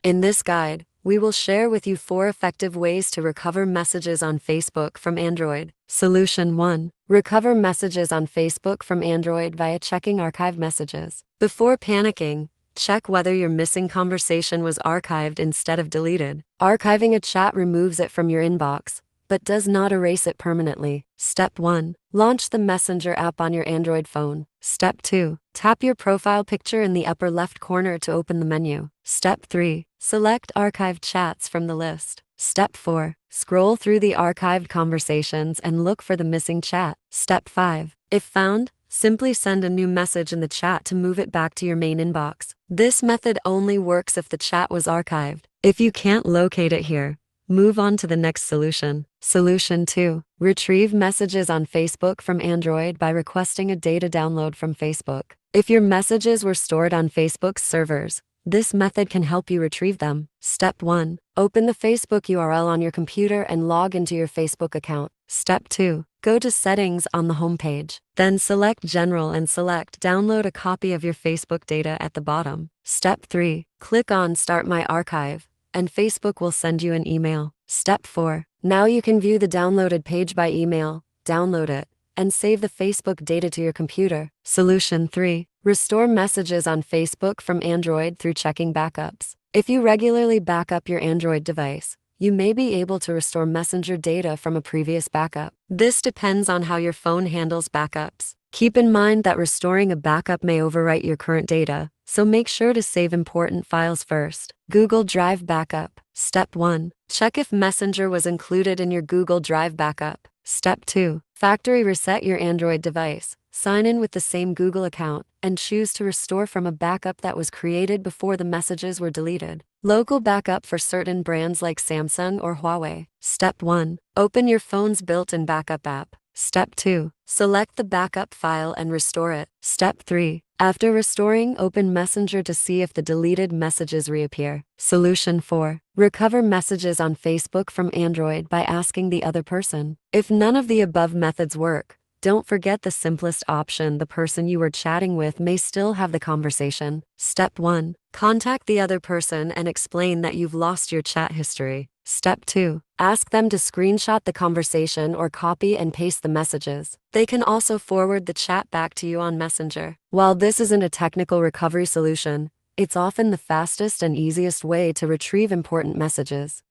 In this guide, we will share with you 4 effective ways to recover messages on Facebook from Android. Solution 1. Recover messages on Facebook from Android via checking archived messages. Before panicking, check whether your missing conversation was archived instead of deleted. Archiving a chat removes it from your inbox, but does not erase it permanently. Step 1. Launch the Messenger app on your Android phone. Step 2. Tap your profile picture in the upper left corner to open the menu. Step 3. Select archived chats from the list. Step 4. Scroll through the archived conversations and look for the missing chat. Step 5. If found, simply send a new message in the chat to move it back to your main inbox. This method only works if the chat was archived. If you can't locate it here, move on to the next solution. Solution 2. Retrieve messages on Facebook from Android by requesting a data download from Facebook. If your messages were stored on Facebook's servers, this method can help you retrieve them. Step 1. Open the Facebook URL on your computer and log into your Facebook account. Step 2. Go to Settings on the home page. Then select General and select Download a copy of your Facebook data at the bottom. Step 3. Click on Start My Archive, and Facebook will send you an email. Step 4. Now you can view the downloaded page by email, download it, and save the Facebook data to your computer. Solution 3. Restore messages on Facebook from Android through checking backups. If you regularly back up your Android device, you may be able to restore Messenger data from a previous backup. This depends on how your phone handles backups. Keep in mind that restoring a backup may overwrite your current data, so make sure to save important files first. Google Drive Backup. Step 1. Check if Messenger was included in your Google Drive backup. Step 2. Factory reset your Android device. Sign in with the same Google account, and choose to restore from a backup that was created before the messages were deleted. Local backup for certain brands like Samsung or Huawei. Step 1. Open your phone's built-in backup app. Step 2. Select the backup file and restore it. Step 3. After restoring, open Messenger to see if the deleted messages reappear. Solution 4. Recover messages on Facebook from Android by asking the other person. If none of the above methods work, don't forget the simplest option: the person you were chatting with may still have the conversation. Step 1. Contact the other person and explain that you've lost your chat history. Step 2. Ask them to screenshot the conversation or copy and paste the messages. They can also forward the chat back to you on Messenger. While this isn't a technical recovery solution, it's often the fastest and easiest way to retrieve important messages.